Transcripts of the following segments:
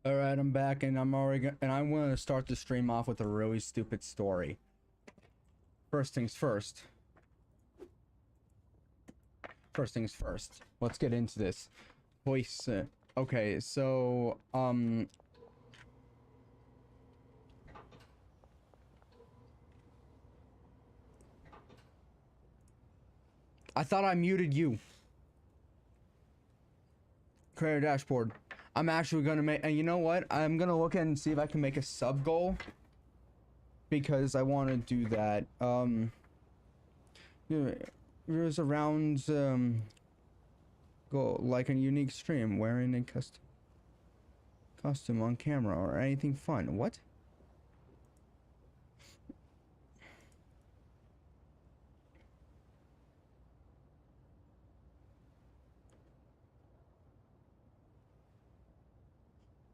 All right, I'm back, and I'm going to start the stream off with a really stupid story. First things first. First things first. Let's get into this. Voice. Okay, so I thought I muted you. Creator dashboard. I'm actually gonna make, and you know what? I'm gonna look and see if I can make a sub goal, because I want to do that. There's a round goal, like a unique stream, wearing a costume on camera or anything fun. What?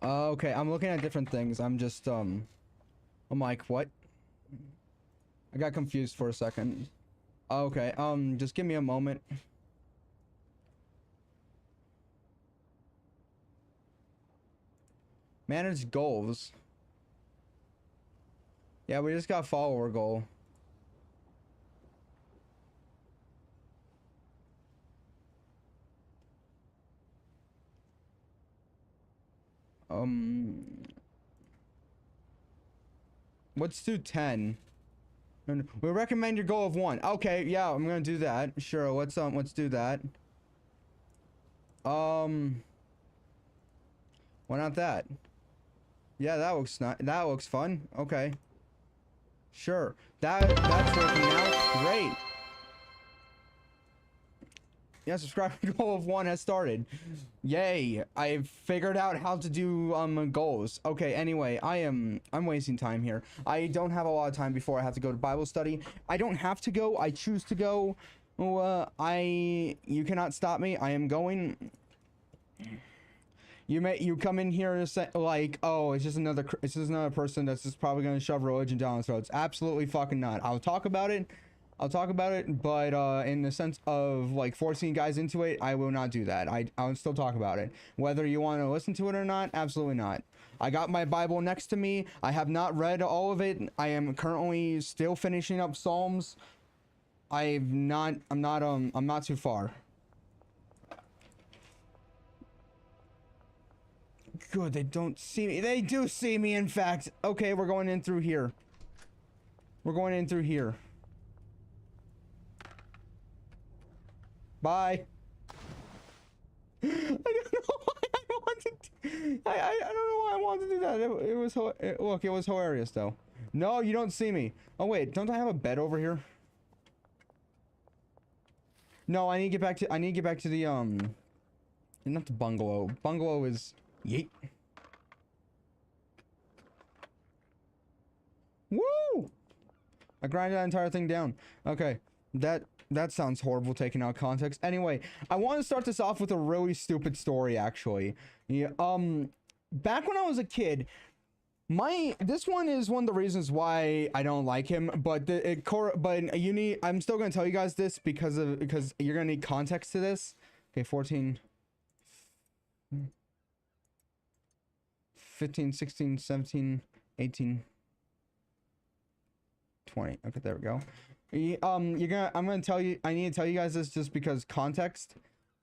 Okay, I'm looking at different things. I'm just, I'm like, what? I got confused for a second. Okay, just give me a moment. Manage goals. Yeah, we just got follower goal. Let's do 10. And we recommend your goal of 1. Okay, yeah, I'm gonna do that. Sure, let's do that. Why not that? Yeah, that looks fun. Okay. Sure. That's working out. Great. Yeah, subscriber goal of 1 has started. Yay! I've figured out how to do goals. Okay, anyway, I'm wasting time here. I don't have a lot of time before I have to go to Bible study. I don't have to go. I choose to go. You cannot stop me. I am going. You come in here and say, like, oh, it's just another person that's just probably gonna shove religion down our throats. Absolutely fucking not. I'll talk about it, but in the sense of like forcing guys into it, I will not do that. I'll still talk about it, whether you want to listen to it or not. Absolutely not. I got my Bible next to me. I have not read all of it. I am currently still finishing up Psalms. I'm not too far. Good, they don't see me. They do see me, in fact. Okay, we're going in through here. We're going in through here. Bye. I don't know why I wanted to, I don't know why I wanted to do that. Look, it was hilarious though. No, you don't see me. Oh wait, don't I have a bed over here? No, I need to get back to the not the bungalow. Bungalow is yeet. Woo! I grinded that entire thing down. Okay, that sounds horrible taken out of context. Anyway, I want to start this off with a really stupid story, actually. Yeah, back when I was a kid, this one is one of the reasons why I don't like him, but I'm still gonna tell you guys this because you're gonna need context to this. Okay, 14, 15, 16, 17, 18, 20. Okay, there we go. I need to tell you guys this just because context.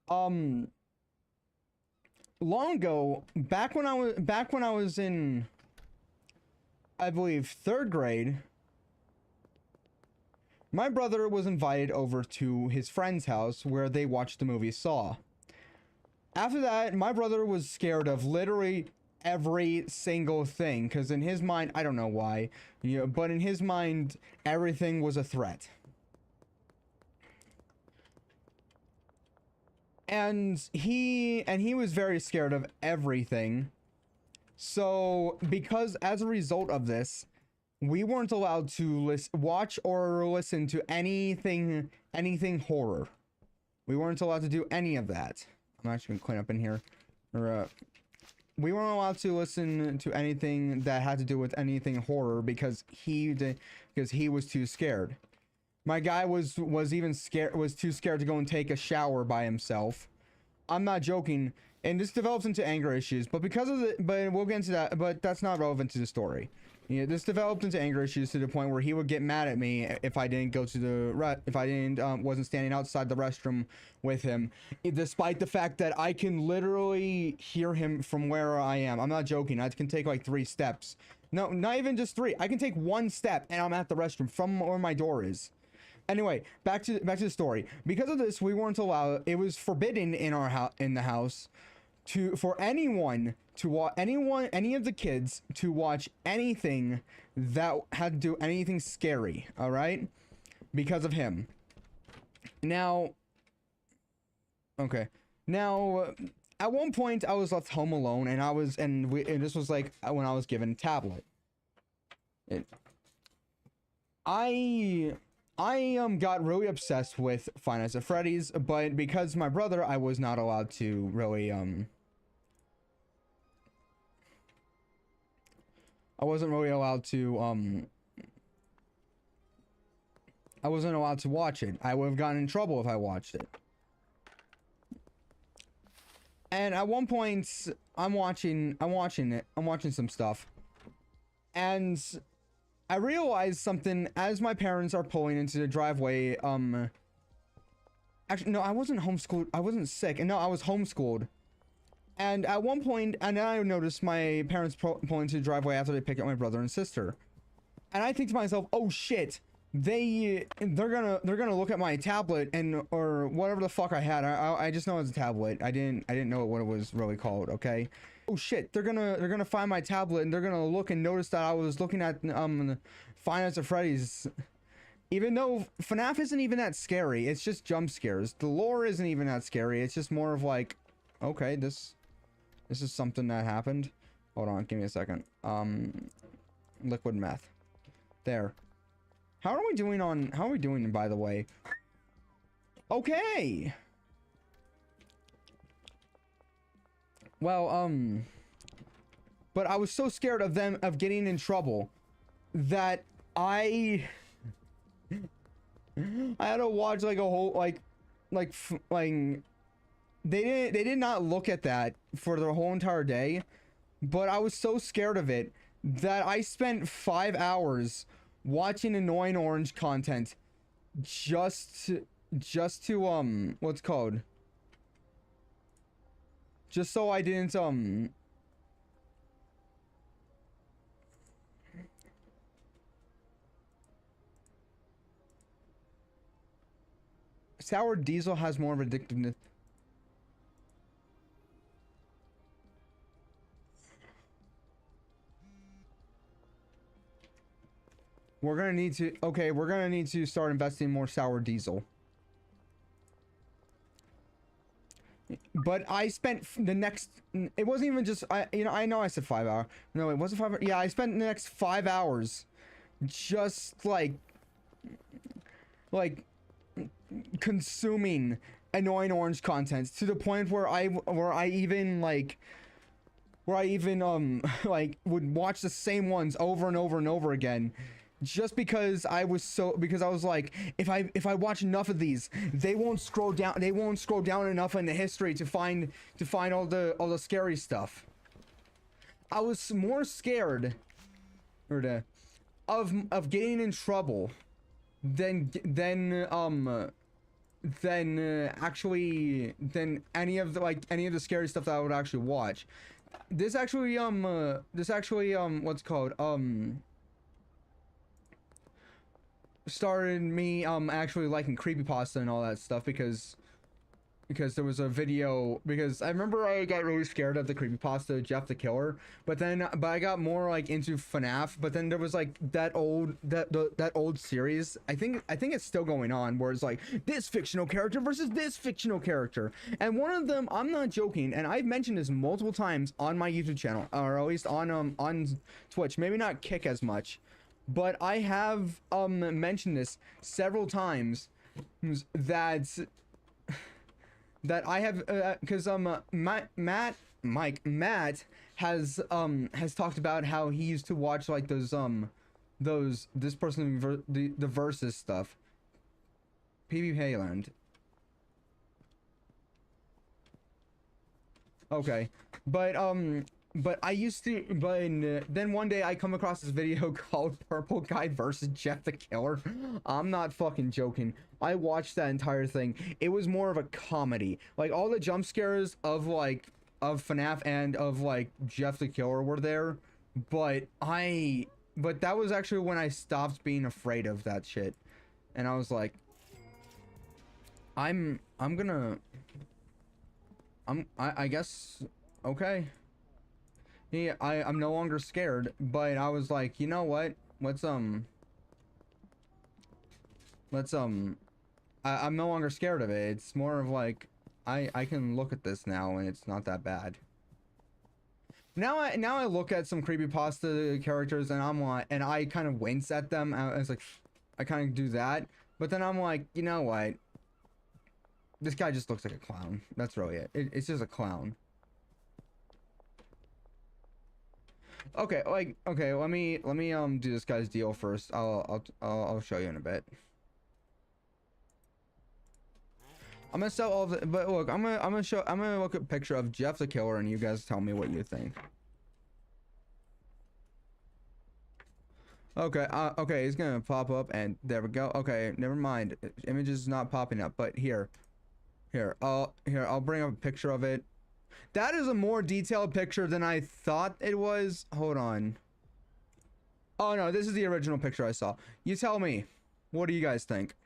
Long ago, back when I was in, I believe, 3rd grade, my brother was invited over to his friend's house where they watched the movie Saw. After that, my brother was scared of literally every single thing, because in his mind, I don't know why, but in his mind, everything was a threat. And he was very scared of everything. So, because as a result of this, we weren't allowed to watch or listen to anything horror. We weren't allowed to do any of that. I'm actually gonna clean up in here. We weren't allowed to listen to anything that had to do with anything horror because he was too scared. My guy was too scared to go and take a shower by himself. I'm not joking. and this develops into anger issues. But because of the, but we'll get into that. But that's not relevant to the story. You know, this developed into anger issues to the point where he would get mad at me if I didn't go to the if I didn't wasn't standing outside the restroom with him, despite the fact that I can literally hear him from where I am. I'm not joking. I can take like 3 steps. No, not even just 3. I can take 1 step and I'm at the restroom from where my door is. Anyway, back to the story. Because of this, we weren't allowed. It was forbidden in our in the house for anyone to watch any of the kids to watch anything that had to do anything scary. All right, because of him. Now, okay. Now, at one point, I was left home alone, and this was like when I was given a tablet. I got really obsessed with Five Nights at Freddy's, but because my brother, I was not allowed to really I wasn't really allowed to I wasn't allowed to watch it. I would have gotten in trouble if I watched it. And at one point, I'm watching some stuff, and I realized something as my parents are pulling into the driveway. Actually, no, I wasn't homeschooled. I wasn't sick. And no, I was homeschooled. And at one point, and then I noticed my parents pulling into the driveway after they picked up my brother and sister. And I think to myself, oh shit, they're gonna look at my tablet or whatever the fuck I had. I just know it was a tablet. I didn't know what it was really called. Okay. Oh shit, they're gonna find my tablet and they're gonna look and notice that I was looking at Five Nights at Freddy's. Even though FNAF isn't even that scary, it's just jump scares. The lore isn't even that scary. It's just more of like, okay, this is something that happened. Hold on, give me a second. Liquid meth. There. How are we doing, by the way? Okay. Well, but I was so scared of getting in trouble that I had to watch like a whole like they did not look at that for the whole entire day, but I was so scared of it that I spent 5 hours watching annoying orange content just to what's called, just so I didn't sour diesel has more of addictiveness. We're gonna need to start investing more sour diesel. But I spent the next, it wasn't even just, I know I said 5 hours. No, it wasn't 5 hours. Yeah, I spent the next 5 hours just like consuming annoying orange content to the point where I even like would watch the same ones over and over and over again. Just because I was like, if I watch enough of these, they won't scroll down enough in the history to find all the scary stuff. I was more scared of getting in trouble than any of the scary stuff that I would actually watch. This actually what's called started me actually liking creepypasta and all that stuff because there was a video, because I remember I got really scared of the creepypasta Jeff the Killer, but I got more like into FNAF, but then there was like that old series, I think it's still going on, where it's like this fictional character versus this fictional character, and one of them, I'm not joking, and I've mentioned this multiple times on my YouTube channel, or at least on Twitch, maybe not Kick as much, but I have mentioned this several times, that I have because Matt has talked about how he used to watch like those this person the versus stuff. PB Hayland. Okay, but I used to, then one day I come across this video called Purple Guy versus Jeff the Killer. I'm not fucking joking. I watched that entire thing. It was more of a comedy. Like, all the jump scares of FNAF and of like Jeff the Killer were there, but that was actually when I stopped being afraid of that shit. And I was like, I guess, okay. Yeah, I'm no longer scared, but I was like, you know what? I'm no longer scared of it. It's more of like, I can look at this now and it's not that bad. Now I look at some creepypasta characters and I'm like, and I kind of wince at them. It's like, I kind of do that, but then I'm like, you know what? This guy just looks like a clown. That's really it. It's just a clown. Okay, like, okay, let me do this guy's deal first. I'll show you in a bit. I'm gonna sell all the, but look, I'm gonna look at a picture of Jeff the Killer and you guys tell me what you think. Okay, okay, it's gonna pop up and there we go. Okay, never mind. Image is not popping up, but here, I'll bring up a picture of it. That is a more detailed picture than I thought it was. Hold on. Oh no, this is the original picture I saw. You tell me. What do you guys think?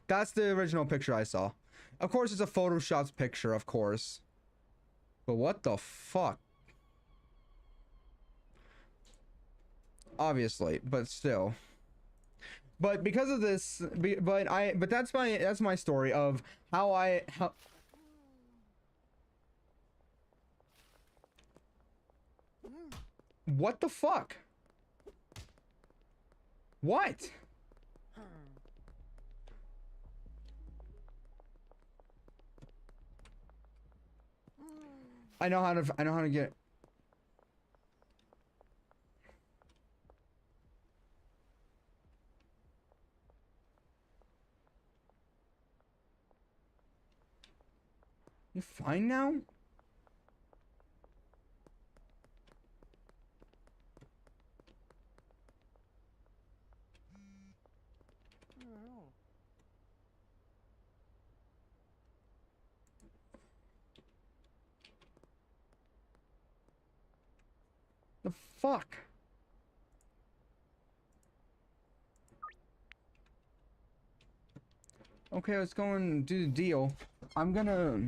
That's the original picture I saw. Of course, it's a photoshopped picture, of course. But what the fuck? Obviously, but still. But because of this, but that's my story of how what the fuck? What? I know how to get. You fine now? The fuck? Okay, let's go and do the deal. I'm gonna.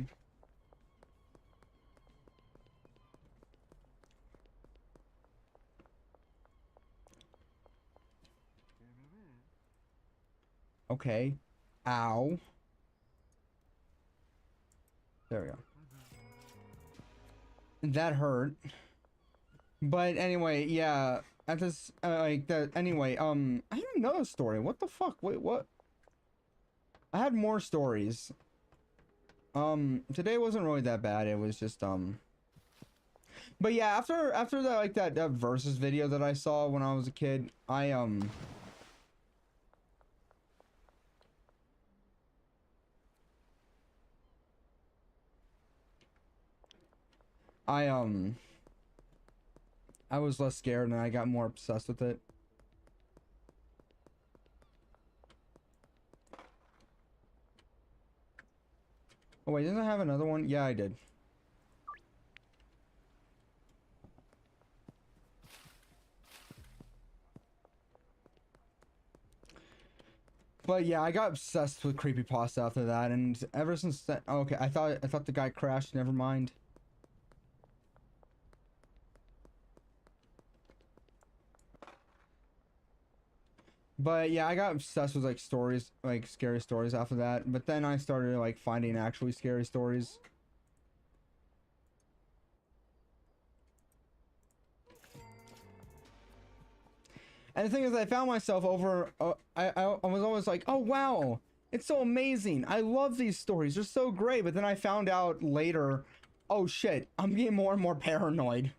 Okay. Ow. There we go. That hurt. But anyway, yeah. At this, like that. Anyway, I have another story. What the fuck? Wait, what? I had more stories. Today wasn't really that bad. It was just But yeah, after that, like that versus video that I saw when I was a kid, I I was less scared and I got more obsessed with it. Oh wait, didn't I have another one? Yeah, I did. But yeah, I got obsessed with creepypasta after that, and ever since then, oh, okay, I thought the guy crashed. Never mind. But yeah, I got obsessed with like stories, like scary stories after that. But then I started like finding actually scary stories. And the thing is, I found myself over. I was always like, oh wow, it's so amazing. I love these stories. They're so great. But then I found out later, oh shit, I'm getting more and more paranoid.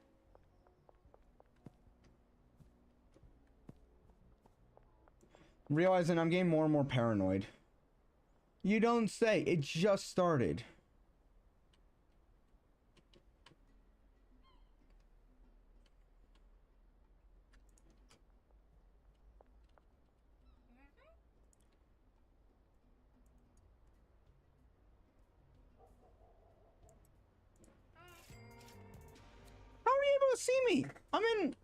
Realizing I'm getting more and more paranoid. You don't say. It just started. able to see me? I'm in.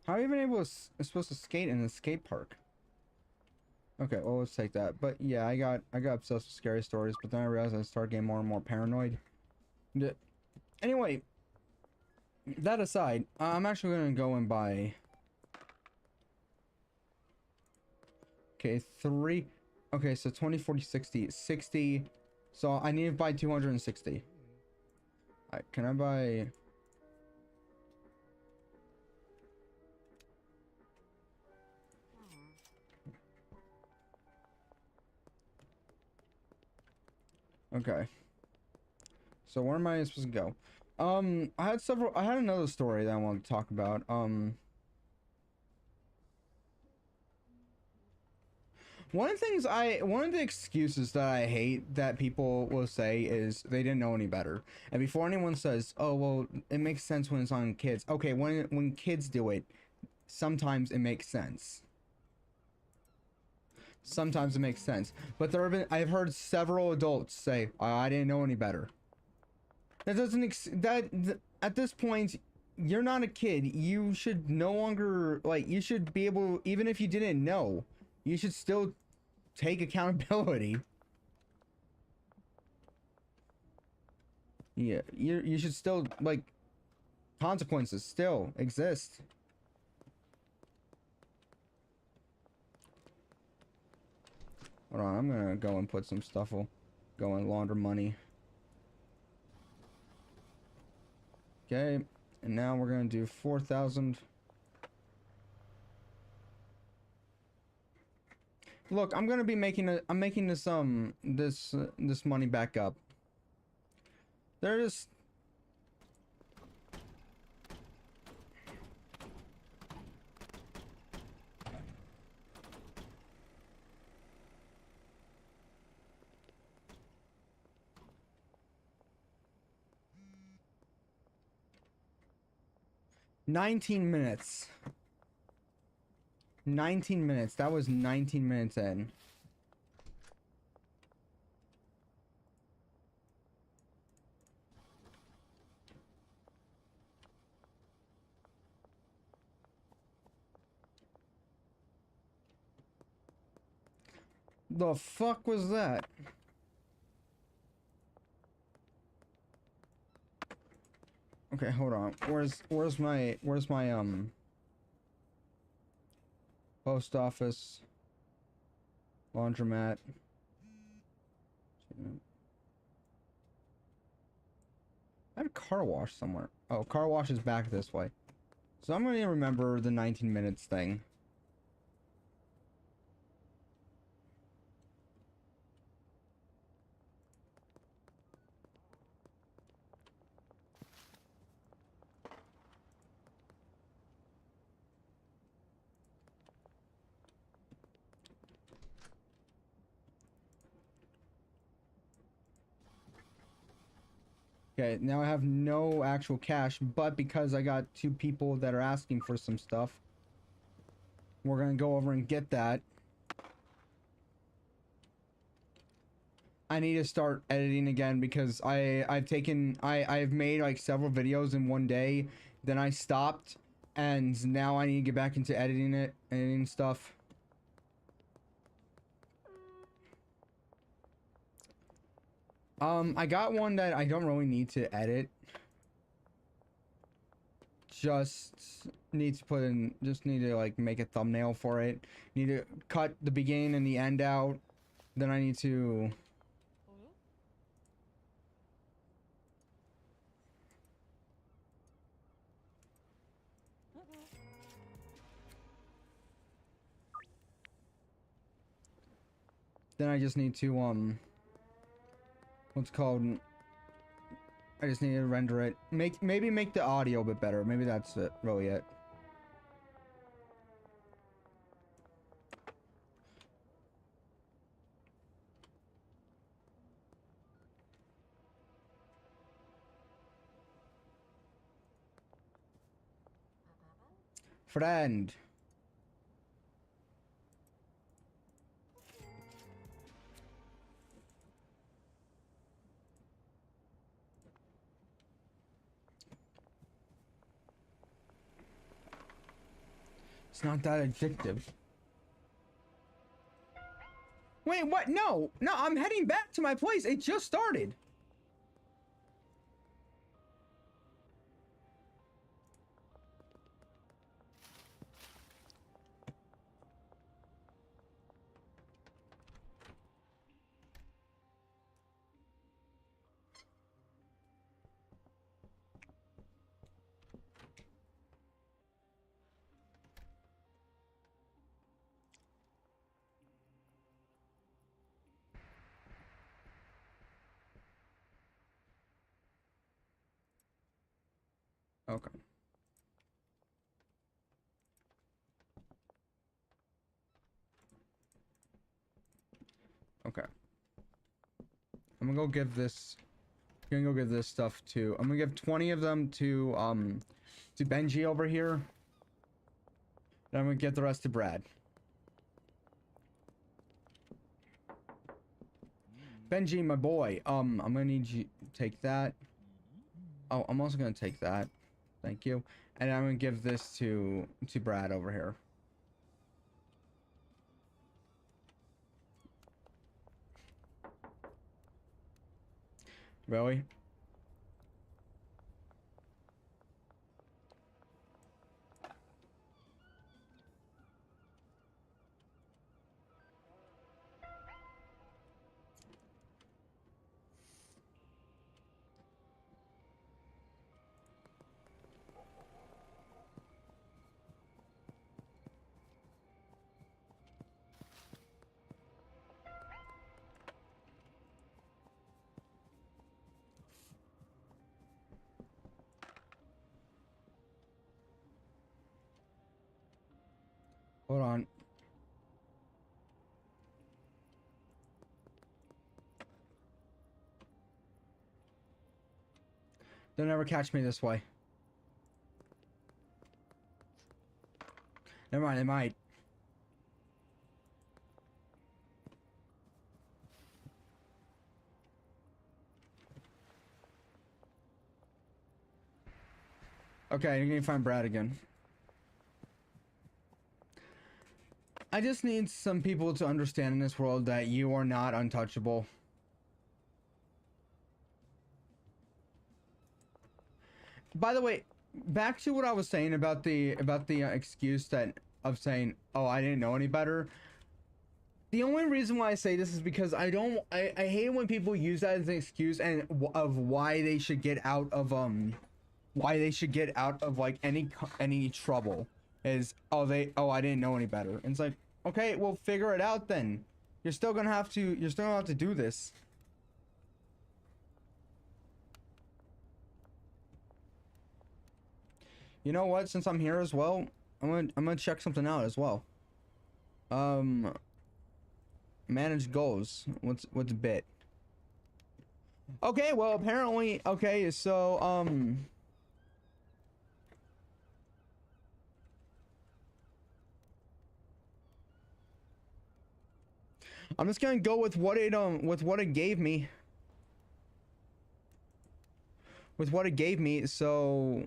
How are you even able to supposed to skate in the skate park? Okay, well, let's take that. But yeah, I got obsessed with scary stories, but then I realized I started getting more and more paranoid. Anyway, that aside, I'm actually gonna go and buy. Okay, 3. Okay, so 20, 40, 60. 60. So I need to buy 260. Alright, can I buy... Okay. So where am I supposed to go? I had another story that I wanted to talk about. One of the excuses that I hate that people will say is they didn't know any better. And before anyone says, oh, well, it makes sense when it's on kids. Okay, when kids do it, sometimes it makes sense. Sometimes it makes sense. But I've heard several adults say, I didn't know any better. That doesn't, at this point, you're not a kid. You should no longer, like, you should be able, even if you didn't know, you should still take accountability. Yeah, you should still, like, consequences still exist. Hold on, I'm gonna go and put some stuff, go and launder money. Okay, and now we're gonna do 4,000. Look, I'm gonna be I'm making this this money back up. There's $19 minutes. 19 minutes. That was 19 minutes in. The fuck was that? Okay, hold on. Where's my post office, laundromat? I had a car wash somewhere. Oh, car wash is back this way. So I'm gonna remember the 19 minutes thing. Okay, now I have no actual cash, but because I got 2 people that are asking for some stuff, we're gonna go over and get that. I need to start editing again because I've made like several videos in one day, then I stopped, and now I need to get back into editing stuff. I got one that I don't really need to edit. Just need to like make a thumbnail for it. Need to cut the beginning and the end out. Then I need to... Then I just need to, what's it called? I just need to render it. Maybe make the audio a bit better. Maybe that's it, really it. Friend. It's not that addictive. Wait, what? No, no, I'm heading back to my place. It just started. Okay. Okay. I'm gonna go give this. I'm gonna go give this stuff to. I'm gonna give 20 of them to Benji over here. And I'm gonna give the rest to Brad. Benji, my boy. I'm gonna need you to take that. Oh, I'm also gonna take that. Thank you. And I'm gonna give this to Brad over here. Really? Hold on. They'll never catch me this way. Never mind, they might. Okay, you're gonna find Brad again. I just need some people to understand in this world that you are not untouchable. By the way, back to what I was saying about the excuse that of saying, "Oh, I didn't know any better." The only reason why I say this is because I hate when people use that as an excuse and of why they should get out of like any trouble is, oh, I didn't know any better. And it's like, okay, well, figure it out then. You're still gonna have to do this. You know what? Since I'm here as well, I'm gonna check something out as well. Manage goals. What's bit? Okay, well, apparently, okay, so I'm just gonna go with what it gave me. With what it gave me, so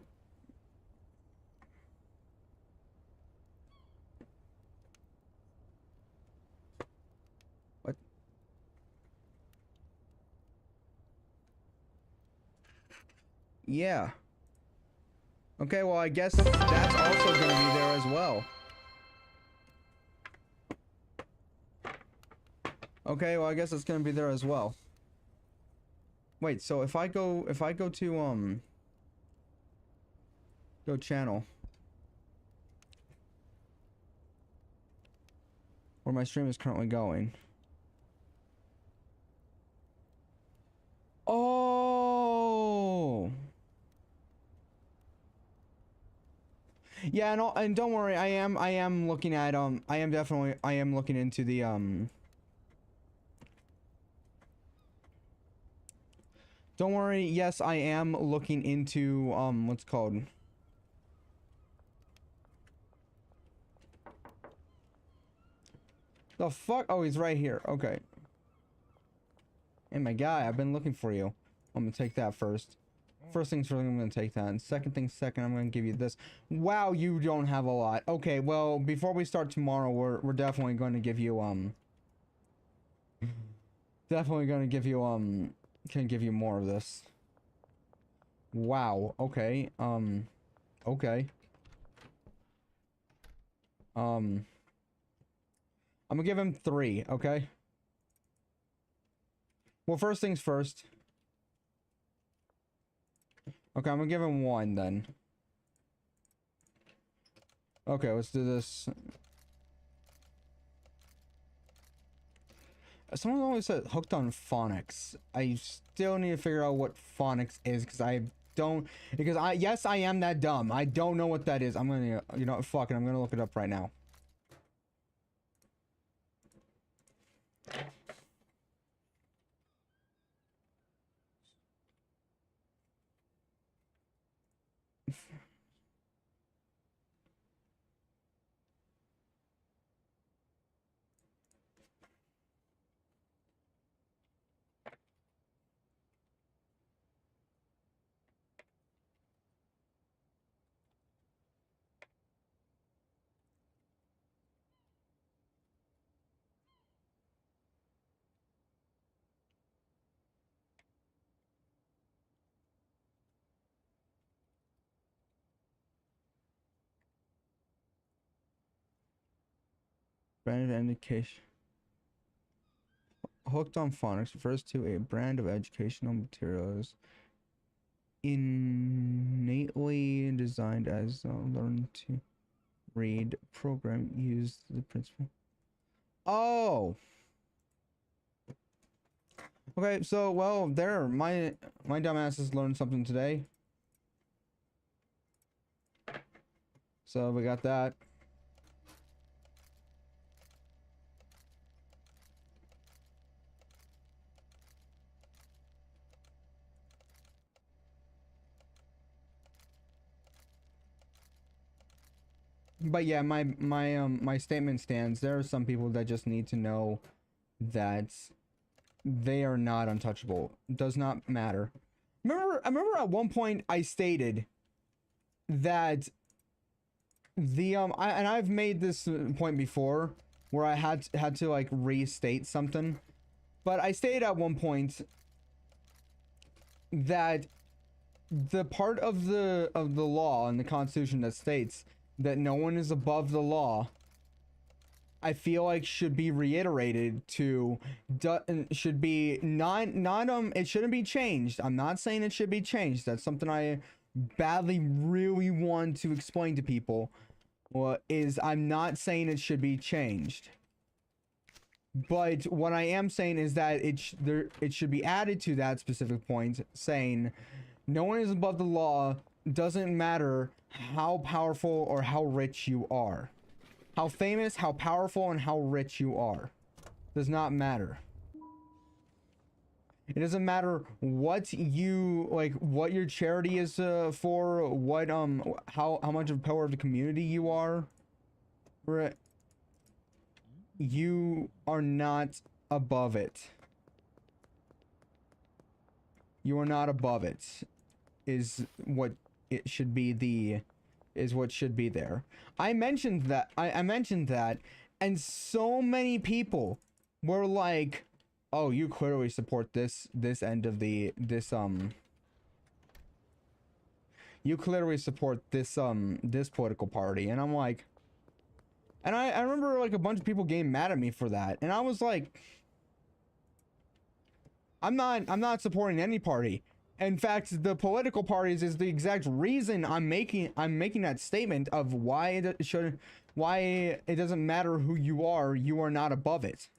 what? Yeah. Okay, well, I guess that's also gonna be there as well. Okay, well, I guess it's gonna be there as well. Wait, so if I go to go channel where my stream is currently going. Oh. Yeah, and don't worry, I am looking at I am looking into the don't worry, yes, I am looking into what's called The fuck? Oh, he's right here. Okay. Hey, my guy, I've been looking for you. I'm gonna take that first. First things first, I'm gonna take that. And second thing second, I'm gonna give you this. Wow, you don't have a lot. Okay, well, before we start tomorrow, we're definitely going to give you, definitely gonna give you, can give you more of this. Wow, okay, okay. I'm gonna give him 3, okay? Well, first things first. Okay, I'm gonna give him 1 then. Okay, let's do this. Someone always said hooked on phonics. I still need to figure out what phonics is because I don't. Because yes, I am that dumb. I don't know what that is. I'm gonna, you know, fuck it. I'm gonna look it up right now. Brand of education. Hooked on phonics refers to a brand of educational materials innately designed as learn to read program use the principle. Oh. Okay, so well, there, my dumbass has learned something today. So we got that. But yeah, my statement stands. There are some people that just need to know that they are not untouchable. Does not matter. I remember at one point I stated that and I've made this point before where I had to like restate something, but I stated at one point that the part of the law in the Constitution that states that no one is above the law, I feel like should be reiterated to should be not it shouldn't be changed. I'm not saying it should be changed. That's something I badly really want to explain to people. Is I'm not saying it should be changed. But what I am saying is that it should be added to that specific point, saying no one is above the law. Doesn't matter how powerful or how rich you are. How famous, how powerful, and how rich you are. Does not matter. It doesn't matter what you, like, what your charity is for, what, how much of a pillar of the community you are. Right. You are not above it. You are not above it. Is what it should be is what should be there. I mentioned that, I mentioned that, and so many people were like, oh, you clearly support this end of this you clearly support this this political party. And I'm like, and I remember like a bunch of people getting mad at me for that, and I was like, I'm not supporting any party. In fact, the political parties is the exact reason I'm making that statement of why it doesn't matter who you are not above it.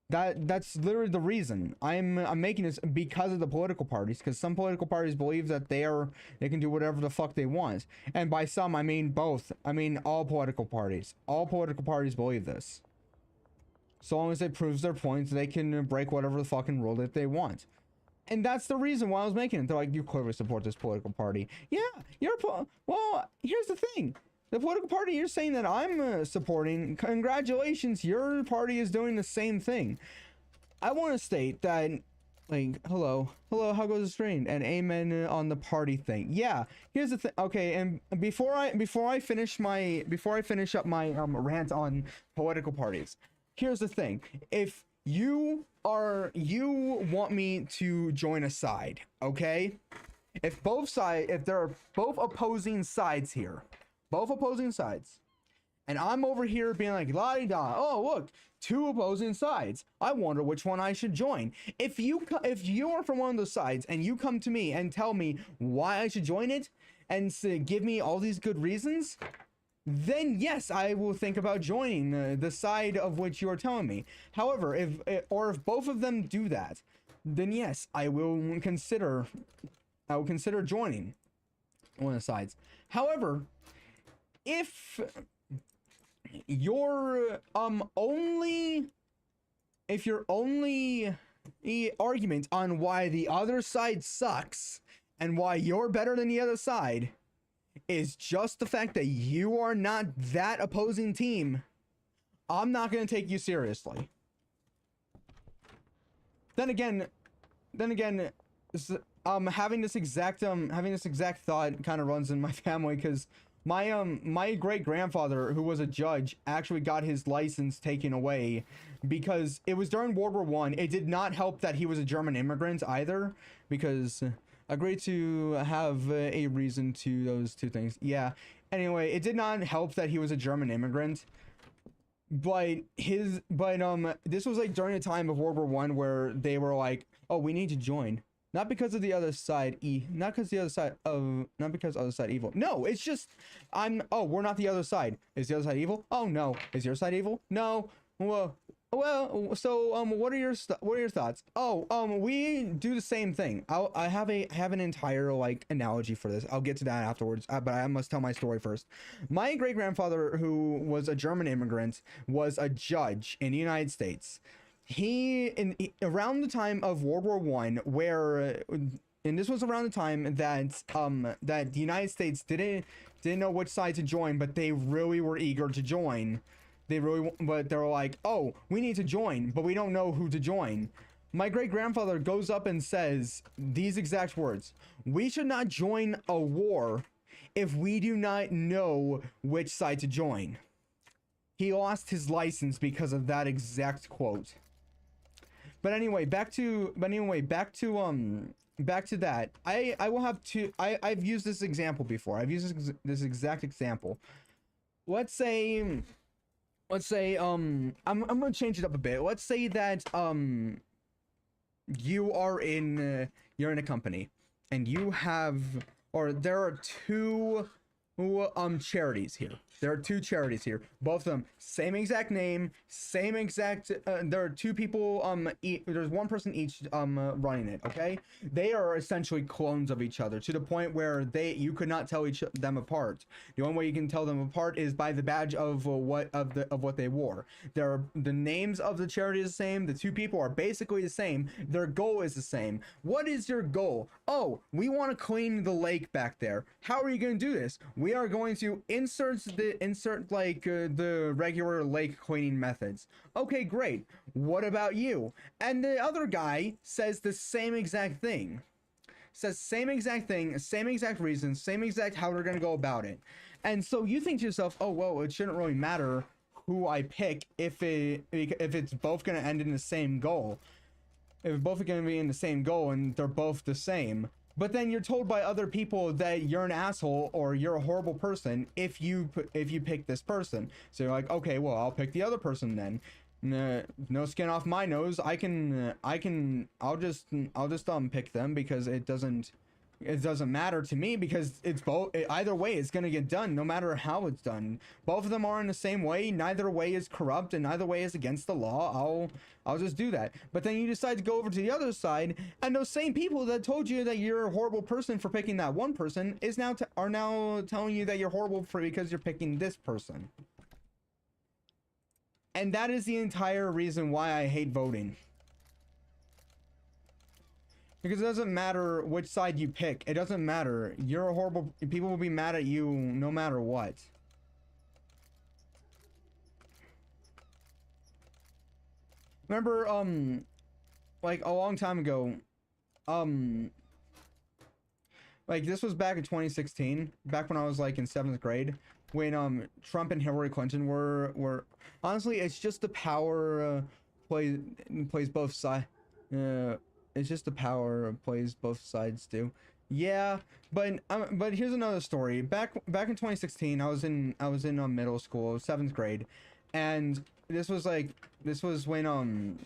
That's literally the reason I'm making this, because of the political parties, because some political parties believe that they can do whatever the fuck they want. And by some, I mean both. I mean all political parties. All political parties believe this. So long as it proves their points, they can break whatever the fucking rule that they want. And that's the reason why I was making it. They're like, you clearly support this political party. Yeah, well, here's the thing. The political party you're saying that I'm supporting, congratulations, your party is doing the same thing. I want to state that, like, hello, how goes the stream? And amen on the party thing. Yeah, here's the thing. Okay, and before I finish up my rant on political parties, here's the thing. If you want me to join a side, okay? If there are both opposing sides here, and I'm over here being like, la di da, oh look, two opposing sides, I wonder which one I should join. If you are from one of those sides and you come to me and tell me why I should join it and give me all these good reasons, then yes, I will think about joining the side of which you are telling me. However, if both of them do that, then yes, I will consider joining one of the sides. However, if your only argument on why the other side sucks and why you're better than the other side is just the fact that you are not that opposing team, I'm not going to take you seriously. Then again, having this exact thought kind of runs in my family, because my great grandfather, who was a judge, actually got his license taken away because it was during World War One. It did not help that he was a German immigrant either, because agreed to have a reason to those two things. Yeah. Anyway, it did not help that he was a German immigrant. But this was like during a time of World War One where they were like, oh, we need to join. Not because of the other side not because other side evil. No, it's just we're not the other side. Is the other side evil? Oh no. Is your side evil? No. Well, so what are your thoughts? Oh, we do the same thing. I have an entire like analogy for this. I'll get to that afterwards, but I must tell my story first. My great grandfather, who was a German immigrant, was a judge in the United States. Around the time of World War One, and this was around the time that the United States didn't know which side to join, but they really were eager to join. But they were like, oh, we need to join, but we don't know who to join. My great grandfather goes up and says these exact words: we should not join a war if we do not know which side to join. He lost his license because of that exact quote. But anyway, back to that. I will have two. I've used this example before. I've used this exact example. Let's say I'm gonna change it up a bit. Let's say that you're in a company, and there are two charities here. There are two charities here. Both of them same exact name, same exact. There are two people. There's one person each running it. Okay, they are essentially clones of each other to the point where you could not tell them apart. The only way you can tell them apart is by the badge of what they wore. The names of the charity is the same. The two people are basically the same. Their goal is the same. What is your goal? Oh, we want to clean the lake back there. How are you going to do this? We are going to insert the regular lake cleaning methods. Okay, great. What about you? And the other guy says the same exact thing. Same exact reasons, same exact how they're going to go about it. And so you think to yourself, oh, well, it shouldn't really matter who I pick if it's both going to end in the same goal. If both are going to be in the same goal and they're both the same. But then you're told by other people that you're an asshole or you're a horrible person if you pick this person. So you're like, okay, well, I'll pick the other person then. No skin off my nose. I'll just pick them because it doesn't matter to me, because it's both. Either way, it's gonna get done no matter how it's done. Both of them are in the same way. Neither way is corrupt and neither way is against the law. I'll just do that. But then you decide to go over to the other side, and those same people that told you that you're a horrible person for picking that one person are now telling you that you're horrible because you're picking this person. And that is the entire reason why I hate voting. Because it doesn't matter which side you pick. It doesn't matter. You're a horrible... People will be mad at you no matter what. remember, like a long time ago, um, like this was back in 2016, back when I was like in 7th grade, when Trump and Hillary Clinton were honestly, it's just the power plays both sides. It's just the power plays both sides too. Yeah, but here's another story. Back in 2016, I was in middle school, 7th grade, and this was when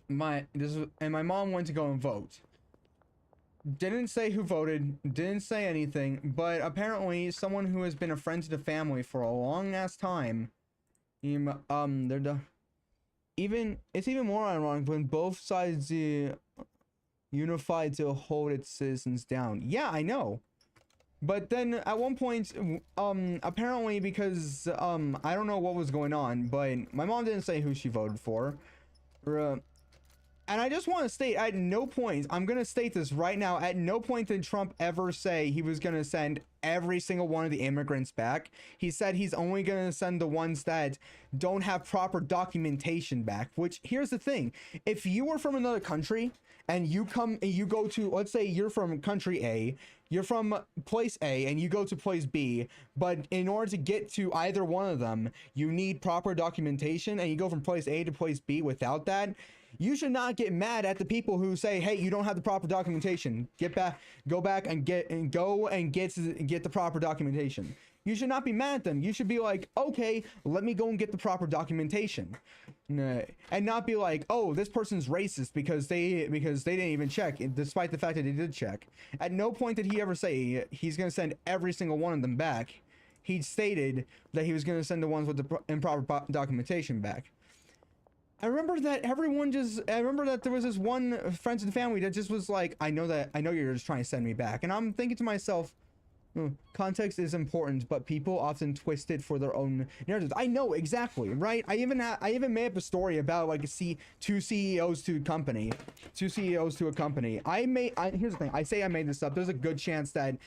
my mom went to go and vote. Didn't say who voted, didn't say anything, but apparently someone who has been a friend to the family for a long ass time, they're even it's even more ironic when both sides unified to hold its citizens down. Yeah, I know. But then at one point, apparently because I don't know what was going on, but my mom didn't say who she voted for. And I just want to state, at no point, I'm going to state this right now, at no point did Trump ever say he was going to send every single one of the immigrants back. He said he's only going to send the ones that don't have proper documentation back, which, here's the thing. If you were from another country and you go to, let's say you're from country A, you're from place A and you go to place B, but in order to get to either one of them, you need proper documentation, and you go from place A to place B without that, you should not get mad at the people who say, "Hey, you don't have the proper documentation. Go back and get the proper documentation." You should not be mad at them. You should be like, "Okay, let me go and get the proper documentation," and not be like, "Oh, this person's racist because they didn't even check," despite the fact that they did check. At no point did he ever say he's gonna send every single one of them back. He stated that he was gonna send the ones with the improper documentation back. I remember that there was this one friends and family that just was like, I know you're just trying to send me back. And I'm thinking to myself, context is important, but people often twist it for their own narratives. I know, exactly, right? I even made up a story about like two CEOs to a company. Here's the thing, I say I made this up. There's a good chance that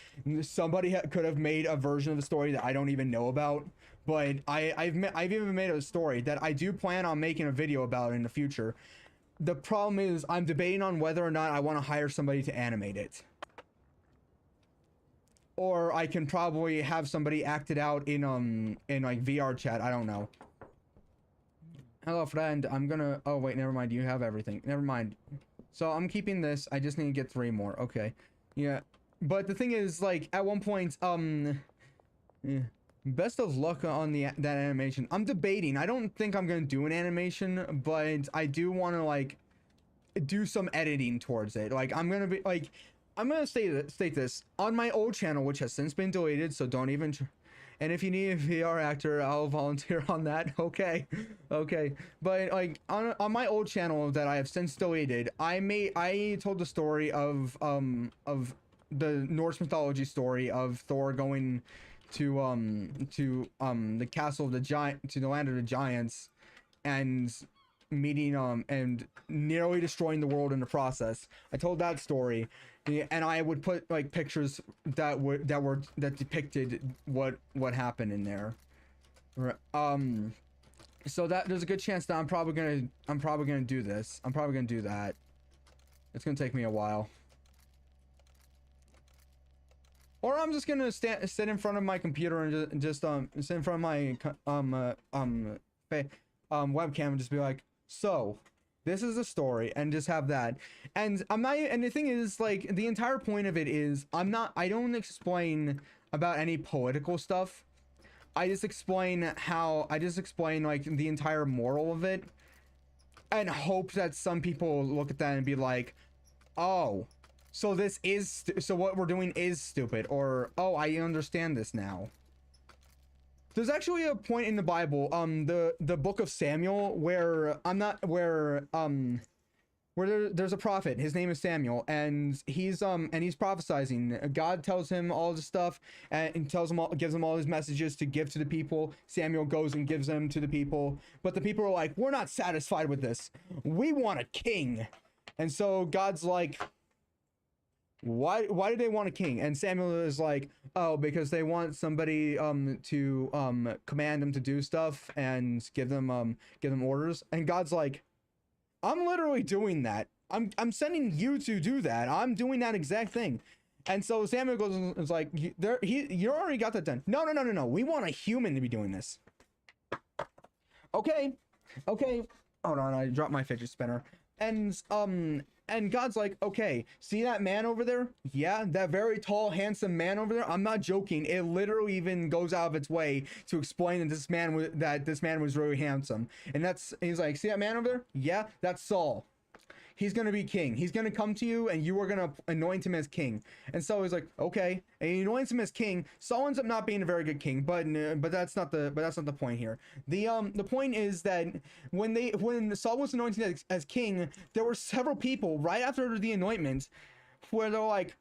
somebody could have made a version of the story that I don't even know about. But I've even made a story that I do plan on making a video about in the future. The problem is I'm debating on whether or not I want to hire somebody to animate it. Or I can probably have somebody act it out in like VR chat. I don't know. Hello, friend. I'm gonna... Oh, wait, never mind. You have everything. Never mind. So I'm keeping this. I just need to get 3 more. Okay. Yeah. But the thing is, like, at one point, yeah. Best of luck on that animation. I'm debating. I don't think I'm gonna do an animation, but I do want to like do some editing towards it. Like I'm gonna state this on my old channel, which has since been deleted. So don't even. And if you need a VR actor, I'll volunteer on that. Okay, okay. But like on my old channel that I have since deleted, I told the story of the Norse mythology story of Thor going to the castle of the giant, to the land of the giants, and meeting and nearly destroying the world in the process. I told that story, and I would put like pictures that depicted what happened in there. So that there's a good chance that I'm probably gonna do this. I'm probably gonna do that. It's gonna take me a while. Or I'm just gonna sit in front of my computer and just sit in front of my webcam and just be like, so this is the story, and just have that. And I'm not. And the thing is, like, the entire point of it is I don't explain about any political stuff. I just explain like the entire moral of it, and hope that some people look at that and be like, oh. So what we're doing is stupid, or oh, I understand this now. There's actually a point in the Bible, the book of Samuel, where there's a prophet. His name is Samuel, and he's prophesizing. God tells him all this stuff, and gives him all his messages to give to the people. Samuel goes and gives them to the people, but the people are like, we're not satisfied with this. We want a king. And so God's like, why do they want a king? And Samuel is like, oh, because they want somebody to command them to do stuff and give them orders. And God's like, I'm literally doing that. I'm sending you to do that. I'm doing that exact thing. And so Samuel goes and is like, you already got that done. No. We want a human to be doing this. Okay. Hold on, I dropped my fidget spinner. And God's like, okay, see that man over there? Yeah, that very tall, handsome man over there. I'm not joking. It literally even goes out of its way to explain that this man was really handsome. And he's like, see that man over there? Yeah, that's Saul. He's going to be king. He's going to come to you and you are going to anoint him as king. And so he's like, okay. And he anoints him as king. Saul ends up not being a very good king, but that's not the point here. The point is that when Saul was anointed as king, there were several people right after the anointment where they're like,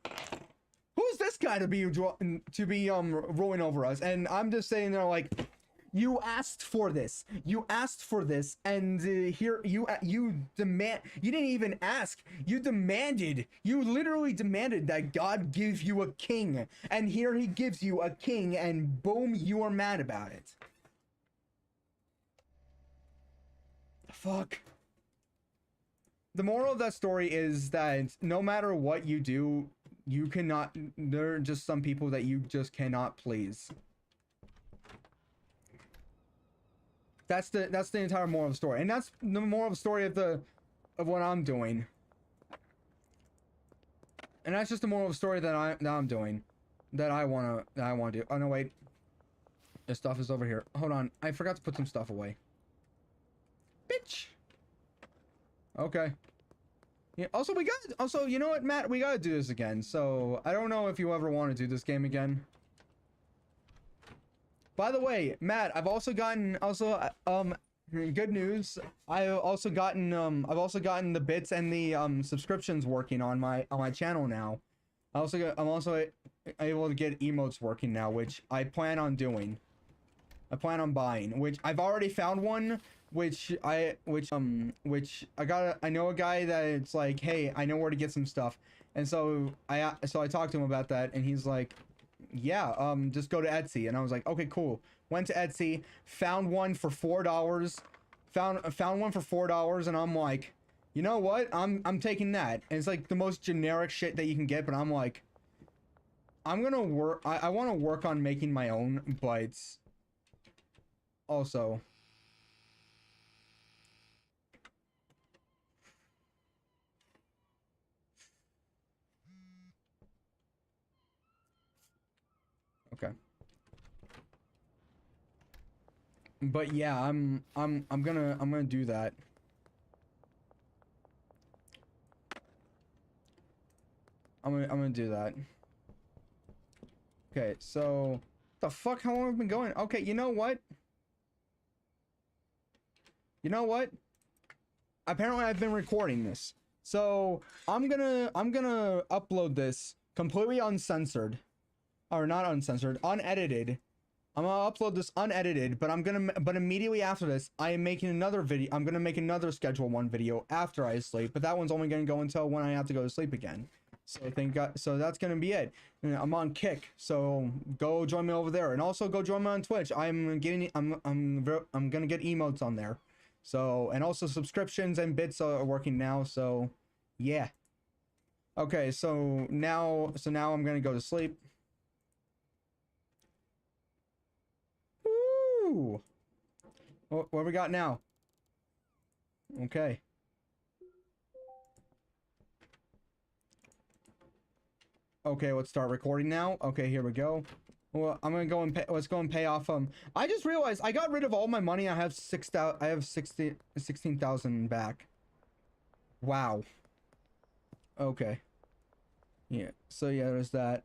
who's this guy to be ruling over us? And I'm just saying, they're like, you asked for this. You asked for this, and here you demand. You didn't even ask. You demanded. You literally demanded that God give you a king, and here He gives you a king, and boom, you are mad about it. Fuck. The moral of that story is that no matter what you do, you cannot. There are just some people that you just cannot please. That's the entire moral of the story, and that's the moral of the story of what I'm doing. And that's just the moral of the story that I'm doing, that I wanna do. Oh no, wait, this stuff is over here. Hold on, I forgot to put some stuff away. Bitch. Okay. Yeah. Also, you know what, Matt? We gotta do this again. So I don't know if you ever want to do this game again. By the way, Matt, I've also gotten good news. I've also gotten the bits and the subscriptions working on my channel now. I'm also able to get emotes working now, which I plan on doing. I plan on buying, which I've already found one, I know a guy that it's like, hey, I know where to get some stuff. And so I talked to him about that, and he's like, yeah, just go to Etsy. And I was like, okay, cool. Went to Etsy, found one for $4. Found one for $4, and I'm like, you know what? I'm taking that. And it's like the most generic shit that you can get, but I'm like, I'm gonna work. I want to work on making my own, but also. Okay. But yeah, I'm gonna do that. I'm gonna do that. Okay, so the fuck, how long have I been going? Okay, you know what? You know what? Apparently I've been recording this. So I'm gonna upload this completely uncensored. Or not uncensored, unedited. I'm gonna upload this unedited, but immediately after this, I am making another video. I'm gonna make another Schedule 1 video after I sleep, but that one's only gonna go until when I have to go to sleep again. So so that's gonna be it. And I'm on Kick, so go join me over there, and also go join me on Twitch. I'm gonna get emotes on there. So, and also subscriptions and bits are working now. So, yeah. Okay, so now I'm gonna go to sleep. Woo! What we got now? Okay. Okay, let's start recording now. Okay, here we go. Well, I'm gonna go and pay. Let's go and pay off. I just realized I got rid of all my money. I have 16,000 back. Wow. Okay. Yeah. So yeah, there's that.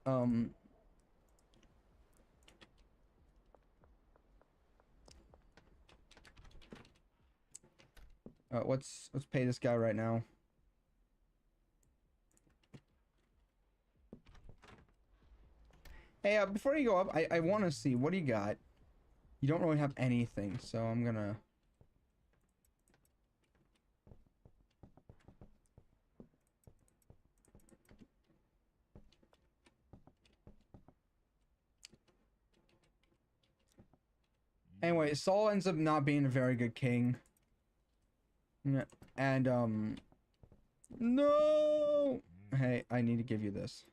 Let's pay this guy right now. Hey, before you go up, I want to see, what do you got? You don't really have anything, so I'm gonna... Anyway, Saul ends up not being a very good king. Yeah. And no. Hey, I need to give you this.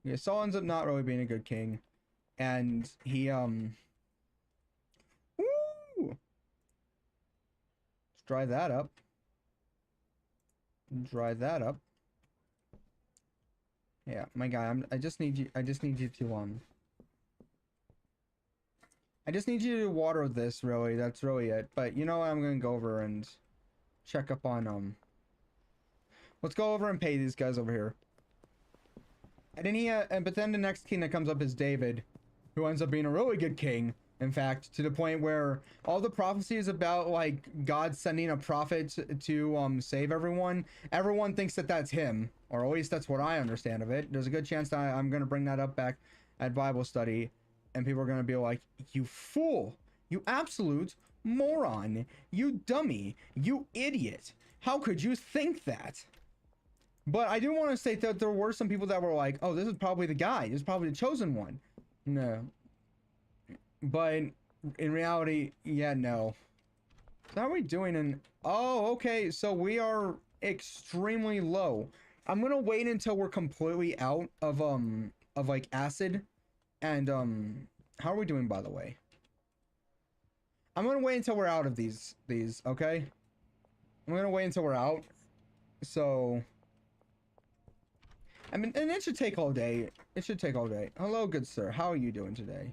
Yeah, Saul ends up not really being a good king, and he Woo! Let's dry that up. Dry that up. Yeah, my guy, I just need you to I just need you to water this, really. That's really it. But you know what? I'm gonna go over and check up on let's go over and pay these guys over here. And then but then the next king that comes up is David, who ends up being a really good king. In fact, to the point where all the prophecies about like God sending a prophet to save everyone, everyone thinks that that's him, or at least that's what I understand of it. There's a good chance that I'm gonna bring that up back at Bible study, and people are gonna be like, "You fool! You absolute moron! You dummy! You idiot! How could you think that?" But I do want to state that there were some people that were like, "Oh, this is probably the guy. This is probably the chosen one." No. But in reality, yeah, no. So how are we doing in... Oh, okay. So we are extremely low. I'm gonna wait until we're completely out of like acid. And how are we doing, by the way? I'm gonna wait until we're out of these, okay? I'm gonna wait until we're out. So I mean, and it should take all day. It should take all day. Hello, good sir. How are you doing today?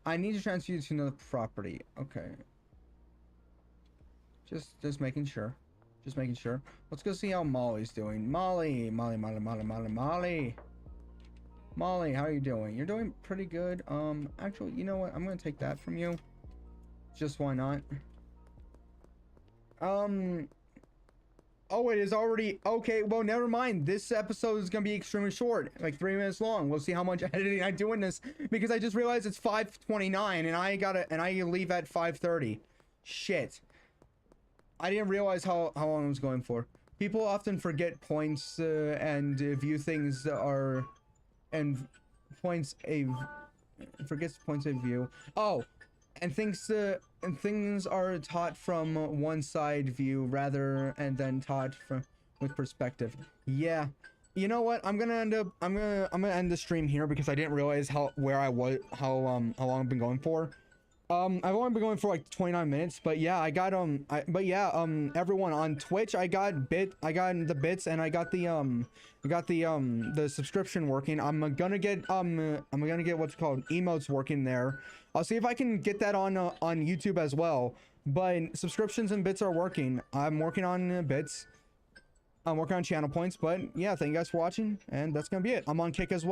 I need to transfer you to another property. Okay. Just making sure. Just making sure. Let's go see how Molly's doing. Molly, how are you doing? You're doing pretty good. Actually, you know what? I'm gonna take that from you. Just why not? Oh, it is already okay. Well, never mind. This episode is gonna be extremely short, like 3 minutes long. We'll see how much editing I do in this, because I just realized it's 5:29 and I leave at 5:30. Shit. I didn't realize how long I was going for. People often forget points and view things forgets points of view. Oh. And things are taught from one side view rather and then taught with perspective. Yeah. You know what? I'm gonna end the stream here because I didn't realize how long I've been going for. I've only been going for like 29 minutes, but yeah, I got everyone on Twitch, I got the bits, and I got the subscription working. I'm gonna get what's called emotes working there. I'll see if I can get that on YouTube as well. But subscriptions and bits are working. I'm working on bits. I'm working on channel points, but yeah, thank you guys for watching, and that's gonna be it. I'm on Kick as well.